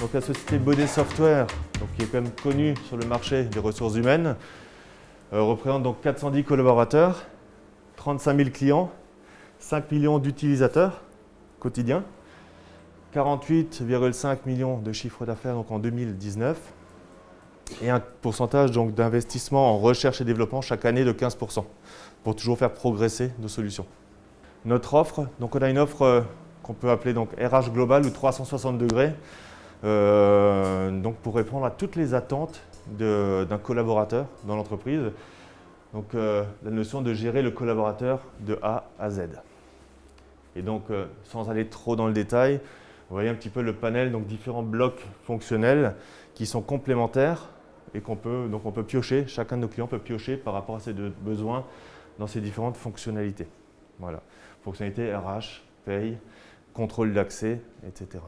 Donc la société Baudet Software, donc, qui est quand même connue sur le marché des ressources humaines, représente donc 410 collaborateurs, 35 000 clients, 5 millions d'utilisateurs quotidiens, 48,5 millions de chiffre d'affaires donc en 2019 et un pourcentage donc d'investissement en recherche et développement chaque année de 15% pour toujours faire progresser nos solutions. Notre offre, donc on a une offre qu'on peut appeler donc RH global ou 360 degrés, donc pour répondre à toutes les attentes d'un collaborateur dans l'entreprise. Donc la notion de gérer le collaborateur de A à Z. Et donc sans aller trop dans le détail, vous voyez un petit peu le panel, donc différents blocs fonctionnels qui sont complémentaires et on peut piocher, chacun de nos clients peut piocher par rapport à ses besoins dans ces différentes fonctionnalités. Voilà, fonctionnalités RH, paye, contrôle d'accès, etc.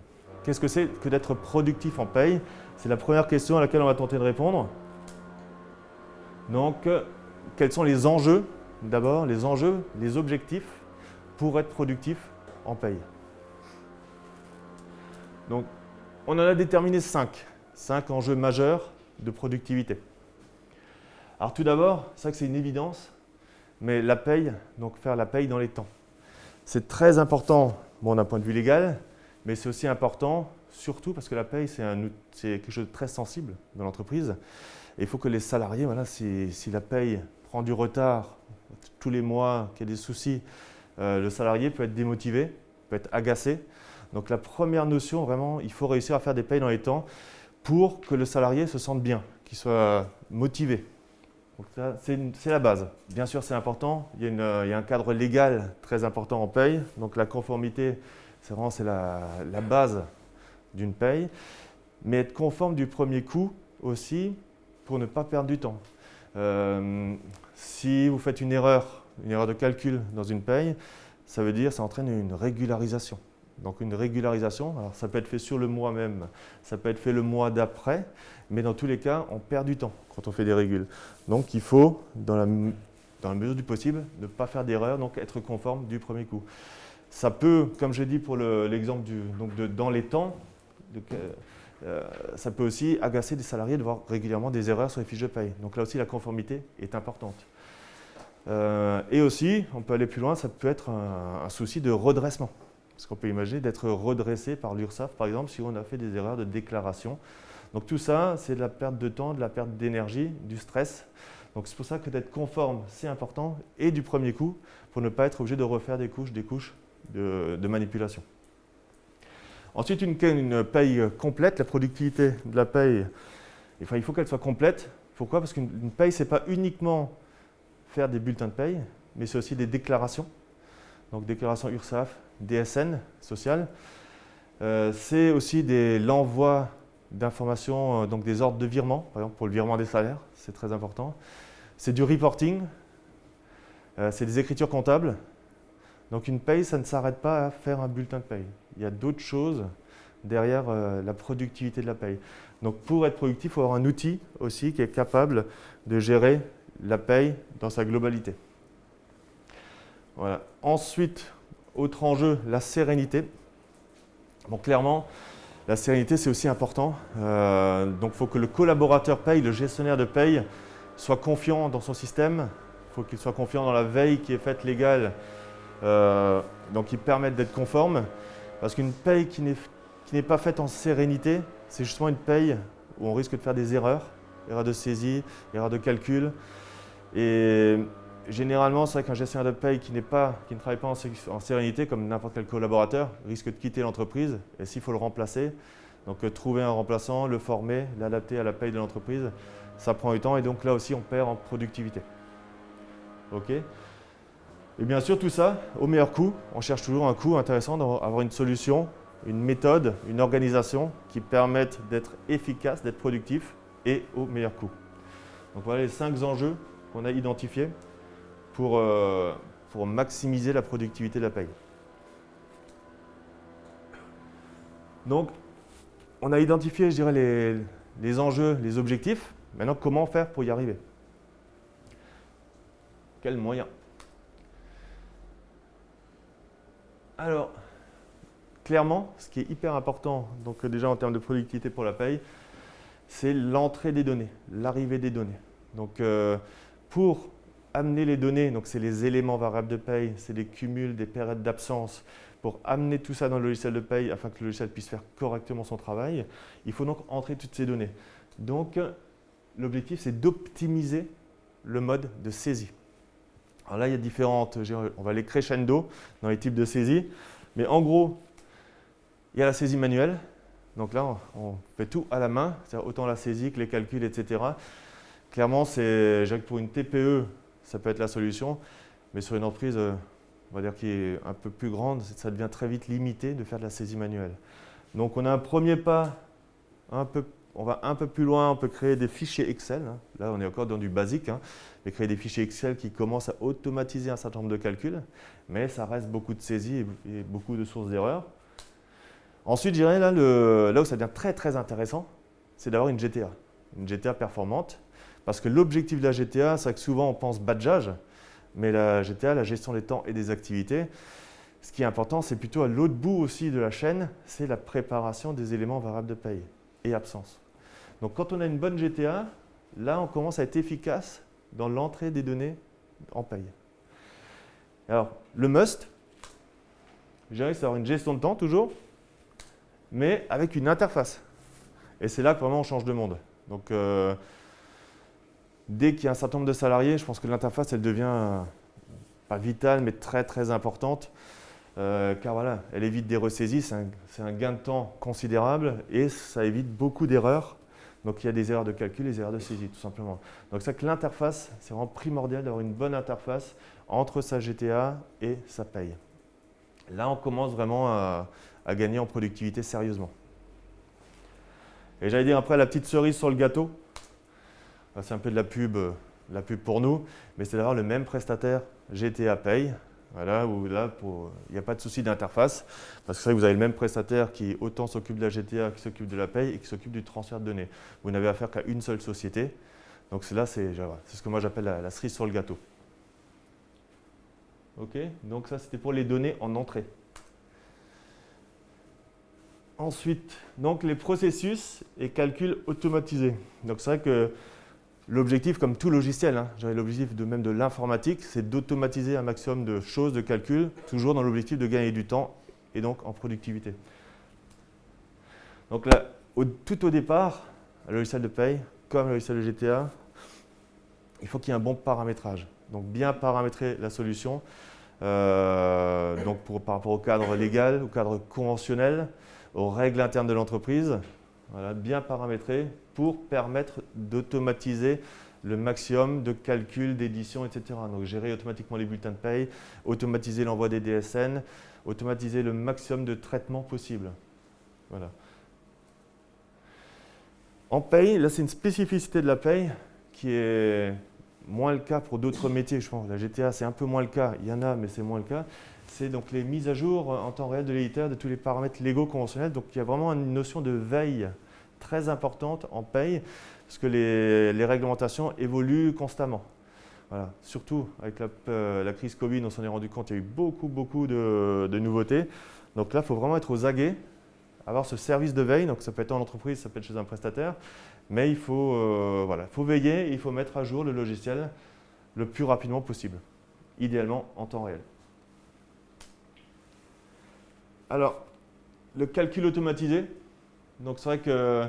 Qu'est-ce que c'est que d'être productif en paye? C'est la première question à laquelle on va tenter de répondre. Donc, quels sont les enjeux? D'abord, les enjeux, les objectifs pour être productif en paye. Donc, on en a déterminé 5 enjeux majeurs de productivité. Alors tout d'abord, c'est vrai que c'est une évidence, mais la paye, donc faire la paye dans les temps. C'est très important d'un point de vue légal, mais c'est aussi important, surtout parce que la paye, c'est quelque chose de très sensible dans l'entreprise. Et il faut que les salariés, voilà, si la paye prend du retard tous les mois, qu'il y a des soucis, le salarié peut être démotivé, peut être agacé. Donc la première notion, vraiment, il faut réussir à faire des payes dans les temps pour que le salarié se sente bien, qu'il soit motivé. Donc ça, c'est la base. Bien sûr, c'est important. Il y a un cadre légal très important en paye. Donc la conformité, c'est la base d'une paye. Mais être conforme du premier coup aussi pour ne pas perdre du temps. Si vous faites une erreur de calcul dans une paye, ça veut dire ça entraîne une régularisation. Donc une régularisation, alors ça peut être fait sur le mois même, ça peut être fait le mois d'après, mais dans tous les cas, on perd du temps quand on fait des régules. Donc il faut, dans la mesure du possible, ne pas faire d'erreur, donc être conforme du premier coup. Ça peut, comme j'ai dit pour l'exemple dans les temps, ça peut aussi agacer des salariés de voir régulièrement des erreurs sur les fiches de paye. Donc là aussi, la conformité est importante. Et aussi, on peut aller plus loin, ça peut être un souci de redressement. Parce qu'on peut imaginer d'être redressé par l'URSSAF, par exemple, si on a fait des erreurs de déclaration. Donc tout ça, c'est de la perte de temps, de la perte d'énergie, du stress. Donc c'est pour ça que d'être conforme, c'est important, et du premier coup, pour ne pas être obligé de refaire des couches de manipulation. Ensuite, une paye complète, la productivité de la paye, enfin, il faut qu'elle soit complète. Pourquoi? Parce qu'une paye, ce n'est pas uniquement faire des bulletins de paye, mais c'est aussi des déclarations. Donc déclaration URSSAF, DSN, social. C'est aussi l'envoi d'informations, donc des ordres de virement, par exemple pour le virement des salaires, c'est très important. C'est du reporting, c'est des écritures comptables. Donc une paye, ça ne s'arrête pas à faire un bulletin de paye. Il y a d'autres choses derrière la productivité de la paye. Donc pour être productif, il faut avoir un outil aussi qui est capable de gérer la paye dans sa globalité. Voilà. Ensuite, autre enjeu, la sérénité. Bon, clairement, la sérénité, c'est aussi important. Donc, il faut que le collaborateur paye, le gestionnaire de paye, soit confiant dans son système. Il faut qu'il soit confiant dans la veille qui est faite légale, donc qui permette d'être conforme. Parce qu'une paye qui n'est pas faite en sérénité, c'est justement une paye où on risque de faire des erreurs de saisie, erreurs de calcul. Et généralement, c'est vrai qu'un gestionnaire de paye qui ne travaille pas en sérénité, comme n'importe quel collaborateur, risque de quitter l'entreprise. Et s'il faut le remplacer, donc trouver un remplaçant, le former, l'adapter à la paye de l'entreprise, ça prend du temps et donc là aussi on perd en productivité. Ok. Et bien sûr, tout ça, au meilleur coût, on cherche toujours un coût intéressant d'avoir une solution, une méthode, une organisation qui permettent d'être efficace, d'être productif et au meilleur coût. Donc voilà les 5 enjeux qu'on a identifiés pour maximiser la productivité de la paye. Donc, on a identifié, je dirais, les enjeux, les objectifs. Maintenant, comment faire pour y arriver? Quels moyens? Alors, clairement, ce qui est hyper important, donc déjà en termes de productivité pour la paye, c'est l'entrée des données, l'arrivée des données. Donc pour amener les données, donc c'est les éléments variables de paye, c'est les cumuls des périodes d'absence, pour amener tout ça dans le logiciel de paye afin que le logiciel puisse faire correctement son travail, il faut donc entrer toutes ces données. Donc l'objectif c'est d'optimiser le mode de saisie. Alors là il y a différentes, on va les crescendo dans les types de saisie, mais en gros il y a la saisie manuelle, donc là on fait tout à la main, c'est-à-dire autant la saisie que les calculs, etc. Clairement, je dirais que pour une TPE, ça peut être la solution, mais sur une entreprise, on va dire qui est un peu plus grande, ça devient très vite limité de faire de la saisie manuelle. Donc on a un premier pas, on va un peu plus loin, on peut créer des fichiers Excel, hein. Là on est encore dans du basique, hein, mais créer des fichiers Excel qui commencent à automatiser un certain nombre de calculs, mais ça reste beaucoup de saisie et beaucoup de sources d'erreurs. Ensuite, je dirais là où ça devient très très intéressant, c'est d'avoir une GTA performante. Parce que l'objectif de la GTA, c'est que souvent on pense badgeage, mais la GTA, la gestion des temps et des activités, ce qui est important, c'est plutôt à l'autre bout aussi de la chaîne, c'est la préparation des éléments variables de paye et absence. Donc quand on a une bonne GTA, là on commence à être efficace dans l'entrée des données en paye. Alors le must, je dirais que c'est avoir une gestion de temps toujours, mais avec une interface. Et c'est là que vraiment on change de monde. Donc dès qu'il y a un certain nombre de salariés, je pense que l'interface, elle devient pas vitale, mais très très importante, car voilà, elle évite des ressaisies, c'est un gain de temps considérable et ça évite beaucoup d'erreurs. Donc il y a des erreurs de calcul, des erreurs de saisie, tout simplement. Donc c'est que l'interface, c'est vraiment primordial d'avoir une bonne interface entre sa GTA et sa paye. Là, on commence vraiment à gagner en productivité sérieusement. Et j'allais dire après la petite cerise sur le gâteau. C'est un peu de la pub pour nous, mais c'est d'avoir le même prestataire GTA Paye, voilà, où là, il n'y a pas de souci d'interface, parce que c'est vrai que vous avez le même prestataire qui autant s'occupe de la GTA, qui s'occupe de la paye et qui s'occupe du transfert de données. Vous n'avez affaire qu'à une seule société, donc c'est ce que moi j'appelle la cerise sur le gâteau. Ok, donc ça c'était pour les données en entrée. Ensuite, donc les processus et calculs automatisés. Donc c'est vrai que l'objectif, comme tout logiciel, hein, l'objectif même de l'informatique, c'est d'automatiser un maximum de choses, de calculs, toujours dans l'objectif de gagner du temps et donc en productivité. Donc là, tout au départ, le logiciel de paye, comme le logiciel de GTA, il faut qu'il y ait un bon paramétrage. Donc bien paramétrer la solution donc par rapport au cadre légal, au cadre conventionnel, aux règles internes de l'entreprise, voilà, bien paramétrer pour permettre d'automatiser le maximum de calculs, d'édition, etc. Donc gérer automatiquement les bulletins de paye, automatiser l'envoi des DSN, automatiser le maximum de traitements possible. Voilà. En paye, là c'est une spécificité de la paye qui est moins le cas pour d'autres métiers, je pense. La GTA c'est un peu moins le cas, il y en a mais c'est moins le cas. C'est donc les mises à jour en temps réel de l'éditeur de tous les paramètres légaux conventionnels. Donc il y a vraiment une notion de veille très importante en paye, parce que les réglementations évoluent constamment. Voilà. Surtout avec la crise Covid, on s'en est rendu compte, il y a eu beaucoup de nouveautés. Donc là, il faut vraiment être aux aguets, avoir ce service de veille. Donc ça peut être en entreprise, ça peut être chez un prestataire, mais il faut veiller et il faut mettre à jour le logiciel le plus rapidement possible, idéalement en temps réel. Alors, le calcul automatisé. Donc c'est vrai que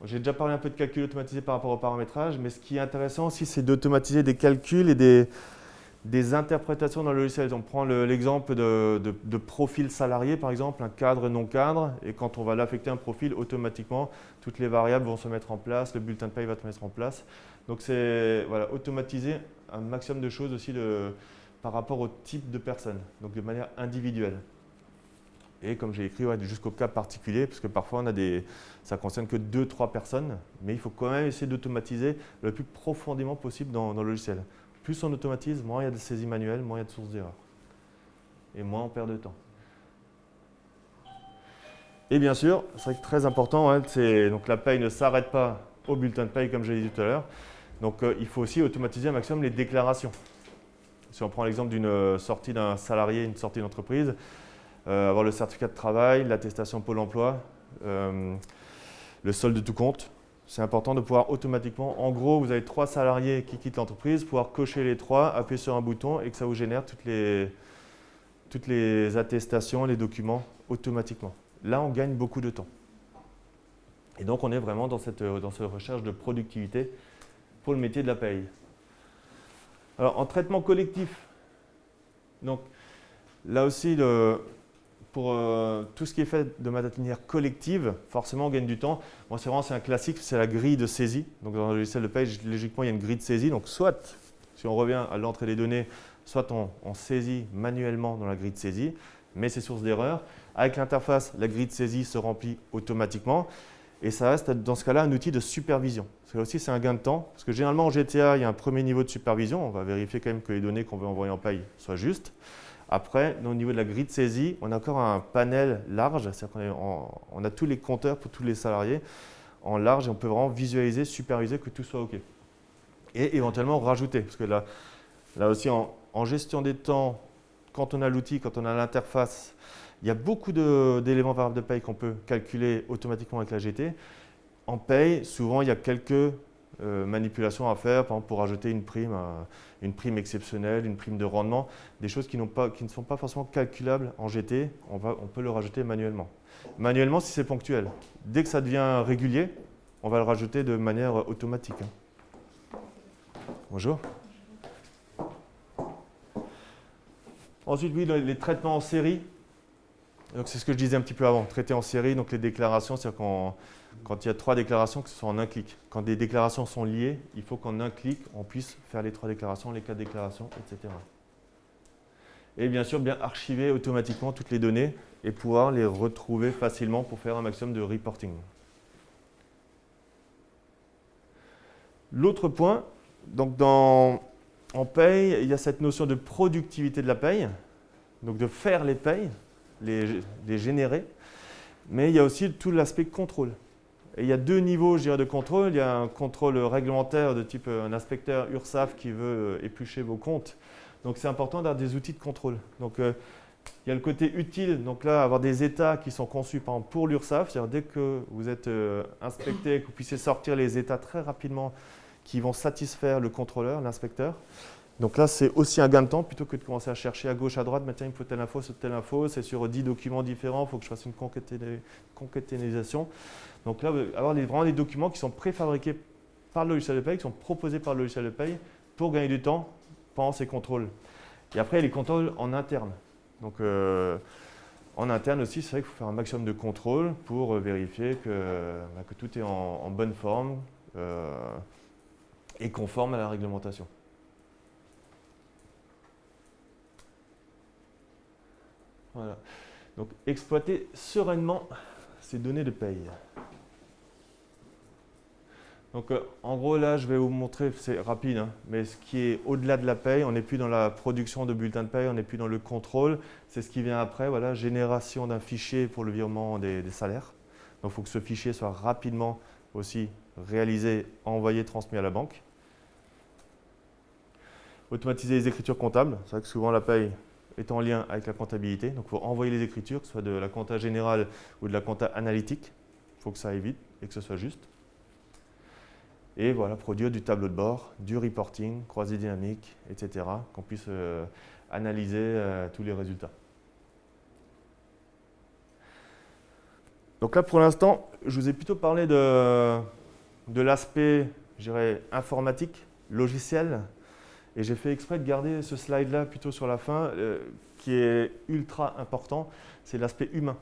j'ai déjà parlé un peu de calcul automatisé par rapport au paramétrage, mais ce qui est intéressant aussi, c'est d'automatiser des calculs et des interprétations dans le logiciel. On prend l'exemple de profil salarié, par exemple, un cadre, non cadre, et quand on va l'affecter un profil, automatiquement, toutes les variables vont se mettre en place, le bulletin de paye va se mettre en place. Donc c'est automatiser un maximum de choses aussi par rapport au type de personne, donc de manière individuelle. Et comme j'ai écrit, jusqu'au cas particulier, parce que parfois ça ne concerne que 2-3 personnes, mais il faut quand même essayer d'automatiser le plus profondément possible dans le logiciel. Plus on automatise, moins il y a de saisie manuelle, moins il y a de sources d'erreur. Et moins on perd de temps. Et bien sûr, c'est vrai que très important, donc la paye ne s'arrête pas au bulletin de paye, comme j'ai dit tout à l'heure. Donc il faut aussi automatiser un maximum les déclarations. Si on prend l'exemple d'une sortie d'un salarié, une sortie d'entreprise, avoir le certificat de travail, l'attestation Pôle emploi, le solde de tout compte. C'est important de pouvoir automatiquement, en gros, vous avez 3 salariés qui quittent l'entreprise, pouvoir cocher les 3, appuyer sur un bouton et que ça vous génère toutes les attestations, les documents automatiquement. Là, on gagne beaucoup de temps. Et donc, on est vraiment dans cette recherche de productivité pour le métier de la paye. Alors, en traitement collectif, donc là aussi, pour tout ce qui est fait de manière collective, forcément, on gagne du temps. Moi, c'est un classique, c'est la grille de saisie. Donc, dans le logiciel de paye, logiquement, il y a une grille de saisie. Donc, soit, si on revient à l'entrée des données, soit on saisit manuellement dans la grille de saisie, mais c'est source d'erreur. Avec l'interface, la grille de saisie se remplit automatiquement. Et ça reste, dans ce cas-là, un outil de supervision. Parce que là aussi, c'est un gain de temps. Parce que généralement, en GTA, il y a un premier niveau de supervision. On va vérifier quand même que les données qu'on veut envoyer en paye soient justes. Après, au niveau de la grille de saisie, on a encore un panel large. C'est-à-dire qu'on a tous les compteurs pour tous les salariés en large et on peut vraiment visualiser, superviser que tout soit OK. Et éventuellement rajouter. Parce que là aussi, en gestion des temps, quand on a l'outil, quand on a l'interface, il y a beaucoup d'éléments variables de paye qu'on peut calculer automatiquement avec la GT. En paye, souvent, il y a quelques manipulations à faire, par exemple pour rajouter une prime exceptionnelle, une prime de rendement, des choses qui ne sont pas forcément calculables en GT, on peut le rajouter manuellement. Manuellement si c'est ponctuel. Dès que ça devient régulier, on va le rajouter de manière automatique. Bonjour. Ensuite, oui, les traitements en série. Donc, c'est ce que je disais un petit peu avant, traiter en série, donc les déclarations, c'est-à-dire quand il y a 3 déclarations, que ce soit en un clic. Quand des déclarations sont liées, il faut qu'en un clic, on puisse faire les 3 déclarations, les 4 déclarations, etc. Et bien sûr, bien archiver automatiquement toutes les données et pouvoir les retrouver facilement pour faire un maximum de reporting. L'autre point, donc en paye, il y a cette notion de productivité de la paye, donc de faire les payes, les générer, mais il y a aussi tout l'aspect contrôle. Et il y a 2 niveaux, je dirais, de contrôle. Il y a un contrôle réglementaire de type un inspecteur URSSAF qui veut éplucher vos comptes. Donc c'est important d'avoir des outils de contrôle. Donc il y a le côté utile, donc là avoir des états qui sont conçus par exemple, pour l'URSSAF, c'est-à-dire dès que vous êtes inspecté, que vous puissiez sortir les états très rapidement qui vont satisfaire le contrôleur, l'inspecteur. Donc là, c'est aussi un gain de temps plutôt que de commencer à chercher à gauche, à droite. Mais tiens, il me faut telle info, c'est sur 10 documents différents, il faut que je fasse une concaténisation. Donc là, avoir vraiment des documents qui sont préfabriqués par le logiciel de paye, qui sont proposés par le logiciel de paye pour gagner du temps pendant ces contrôles. Et après, il y a les contrôles en interne. Donc en interne aussi, c'est vrai qu'il faut faire un maximum de contrôles pour vérifier que tout est en bonne forme et conforme à la réglementation. Voilà. Donc, exploiter sereinement ces données de paye. Donc, en gros, là, je vais vous montrer, c'est rapide, hein, mais ce qui est au-delà de la paye, on n'est plus dans la production de bulletins de paye, on n'est plus dans le contrôle. C'est ce qui vient après, voilà, génération d'un fichier pour le virement des salaires. Donc, il faut que ce fichier soit rapidement aussi réalisé, envoyé, transmis à la banque. Automatiser les écritures comptables. C'est vrai que souvent, la paye est en lien avec la comptabilité. Donc, il faut envoyer les écritures, que ce soit de la compta générale ou de la compta analytique. Il faut que ça aille vite et que ce soit juste. Et voilà, produire du tableau de bord, du reporting, croisée dynamique, etc. Qu'on puisse analyser tous les résultats. Donc là, pour l'instant, je vous ai plutôt parlé de l'aspect, je dirais, informatique, logiciel. Et j'ai fait exprès de garder ce slide-là plutôt sur la fin, qui est ultra important, c'est l'aspect humain.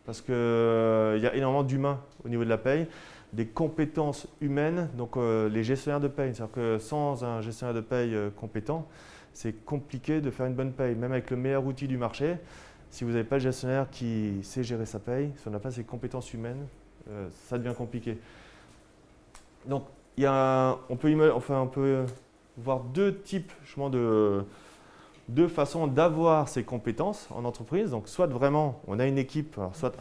Parce qu'il y a énormément d'humains au niveau de la paye, des compétences humaines, donc les gestionnaires de paye. C'est-à-dire que sans un gestionnaire de paye compétent, c'est compliqué de faire une bonne paye. Même avec le meilleur outil du marché, si vous n'avez pas le gestionnaire qui sait gérer sa paye, si on n'a pas ces compétences humaines, ça devient compliqué. Donc, on peut voir 2 types justement de façons d'avoir ces compétences en entreprise. Donc, soit vraiment, on a une équipe, soit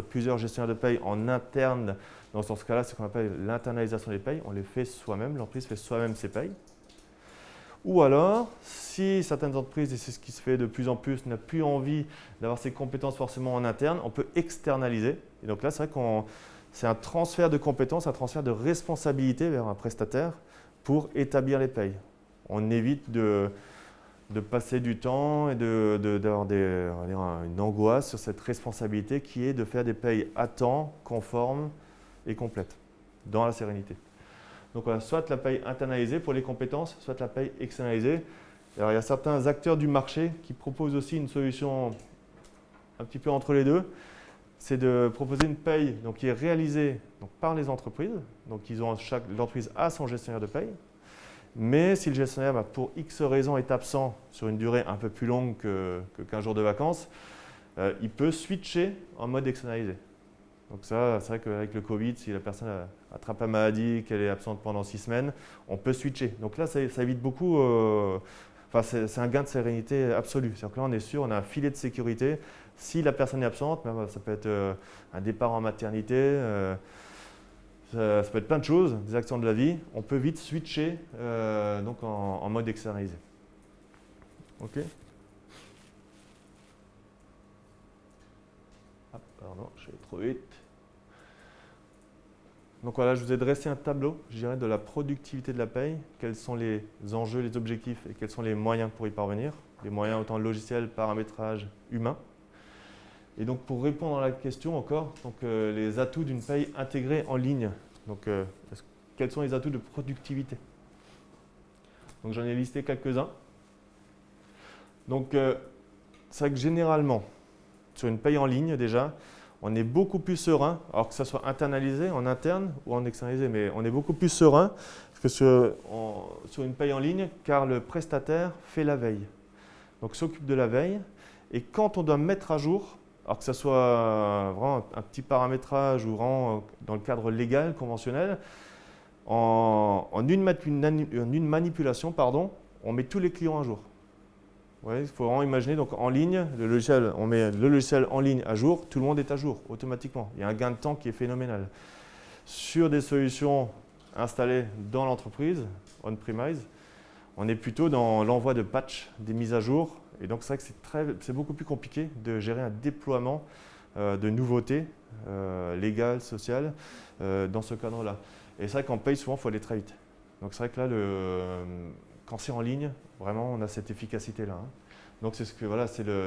plusieurs gestionnaires de paye en interne. Dans ce cas-là, c'est ce qu'on appelle l'internalisation des payes. On les fait soi-même, l'entreprise fait soi-même ses payes. Ou alors, si certaines entreprises, et c'est ce qui se fait de plus en plus, n'ont plus envie d'avoir ces compétences forcément en interne, on peut externaliser. Et donc là, c'est vrai que c'est un transfert de compétences, un transfert de responsabilité vers un prestataire pour établir les payes. On évite de passer du temps et d'avoir une angoisse sur cette responsabilité qui est de faire des payes à temps, conformes et complètes, dans la sérénité. Donc voilà, soit la paye internalisée pour les compétences, soit la paye externalisée. Alors il y a certains acteurs du marché qui proposent aussi une solution un petit peu entre les deux. C'est de proposer une paye donc, qui est réalisée donc, par les entreprises. Donc chaque entreprise a son gestionnaire de paye. Mais si le gestionnaire, pour X raisons, est absent sur une durée un peu plus longue que 15 jours de vacances, il peut switcher en mode externalisé. Donc ça, c'est vrai qu'avec le Covid, si la personne attrape la maladie, qu'elle est absente pendant 6 semaines, on peut switcher. Donc là, ça évite beaucoup, c'est un gain de sérénité absolu. C'est-à-dire que là, on est sûr, on a un filet de sécurité. Si la personne est absente, ça peut être un départ en maternité, ça peut être plein de choses, des actions de la vie. On peut vite switcher donc en mode externalisé. OK. Ah, pardon, je vais trop vite. Donc voilà, je vous ai dressé un tableau, je dirais, de la productivité de la paye, quels sont les enjeux, les objectifs et quels sont les moyens pour y parvenir. Les moyens autant logiciel, paramétrage, humain. Et donc pour répondre à la question encore, donc, les atouts d'une paye intégrée en ligne. Donc quels sont les atouts de productivité? Donc j'en ai listé quelques-uns. Donc c'est vrai que généralement, sur une paye en ligne déjà, on est beaucoup plus serein, alors que ça soit internalisé en interne ou en externalisé, mais on est beaucoup plus serein que sur une paye en ligne, car le prestataire fait la veille. Donc s'occupe de la veille, et quand on doit mettre à jour, alors que ce soit vraiment un petit paramétrage ou vraiment dans le cadre légal, conventionnel, en une manipulation, on met tous les clients à jour. Ouais, il faut vraiment imaginer, donc en ligne, on met le logiciel en ligne à jour, tout le monde est à jour automatiquement. Il y a un gain de temps qui est phénoménal. Sur des solutions installées dans l'entreprise, on-premise, on est plutôt dans l'envoi de patchs, des mises à jour. Et donc c'est vrai que c'est beaucoup plus compliqué de gérer un déploiement de nouveautés légales, sociales, dans ce cadre-là. Et c'est vrai qu'en paye, souvent, il faut aller très vite. Donc c'est vrai que là, quand c'est en ligne, vraiment, on a cette efficacité-là. Hein. Donc c'est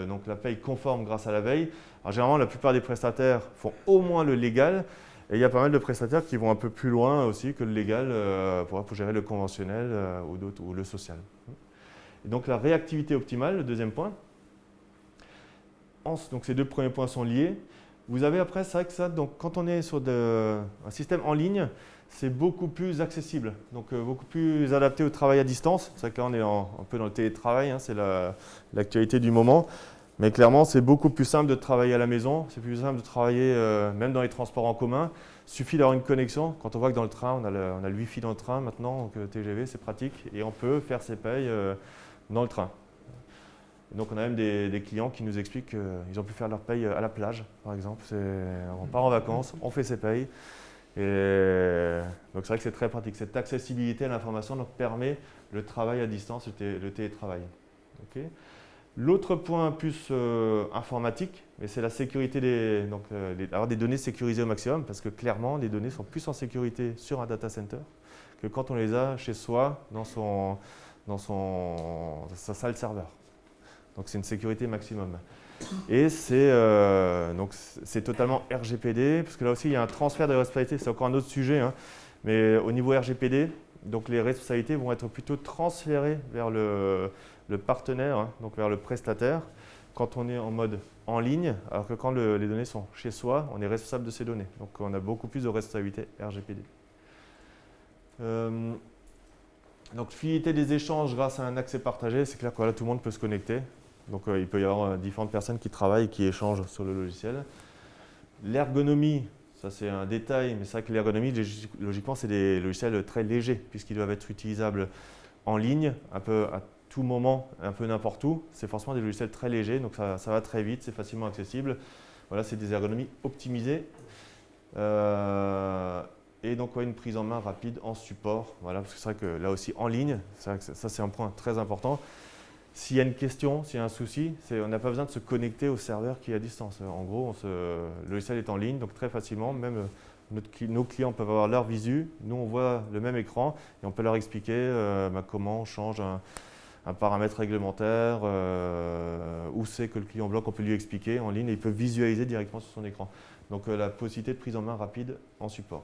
donc la paye conforme grâce à la veille. Alors généralement, la plupart des prestataires font au moins le légal. Et il y a pas mal de prestataires qui vont un peu plus loin aussi que le légal pour gérer le conventionnel ou le social. Et donc la réactivité optimale, le deuxième point. Donc ces deux premiers points sont liés. Vous avez après, c'est vrai que ça, donc quand on est sur un système en ligne, c'est beaucoup plus accessible, donc beaucoup plus adapté au travail à distance. C'est vrai que là, on est un peu dans le télétravail, hein, c'est l'actualité du moment. Mais clairement, c'est beaucoup plus simple de travailler à la maison, c'est plus simple de travailler même dans les transports en commun. Il suffit d'avoir une connexion. Quand on voit que dans le train, on a le Wi-Fi dans le train maintenant, donc TGV, c'est pratique. Et on peut faire ses payes dans le train. Donc on a même des clients qui nous expliquent qu'ils ont pu faire leur paye à la plage, par exemple. On part en vacances, on fait ses payes. Et donc c'est vrai que c'est très pratique. Cette accessibilité à l'information donc, permet le travail à distance, le télétravail. Okay. L'autre point plus informatique, mais c'est la sécurité avoir des données sécurisées au maximum, parce que clairement les données sont plus en sécurité sur un data center que quand on les a chez soi dans sa salle serveur. Donc c'est une sécurité maximum. Et c'est totalement RGPD, parce que là aussi il y a un transfert de responsabilité, c'est encore un autre sujet, hein, mais au niveau RGPD, donc les responsabilités vont être plutôt transférées vers le partenaire, hein, donc vers le prestataire, quand on est en mode en ligne, alors que quand les données sont chez soi, on est responsable de ces données. Donc on a beaucoup plus de responsabilité RGPD. Donc fluidité des échanges grâce à un accès partagé, c'est clair que là, tout le monde peut se connecter. Donc il peut y avoir différentes personnes qui travaillent et qui échangent sur le logiciel. L'ergonomie, ça c'est un détail, mais c'est vrai que l'ergonomie, logiquement, c'est des logiciels très légers, puisqu'ils doivent être utilisables en ligne, un peu à tout moment, un peu n'importe où. C'est forcément des logiciels très légers, donc ça va très vite, c'est facilement accessible. Voilà, c'est des ergonomies optimisées. Et donc une prise en main rapide en support, voilà, parce que c'est vrai que là aussi en ligne, ça c'est un point très important. S'il y a une question, s'il y a un souci, on n'a pas besoin de se connecter au serveur qui est à distance. En gros, le logiciel est en ligne, donc très facilement, même nos clients peuvent avoir leur visu, nous on voit le même écran et on peut leur expliquer comment on change un paramètre réglementaire, où c'est que le client bloque, on peut lui expliquer en ligne et il peut visualiser directement sur son écran. Donc la possibilité de prise en main rapide en support.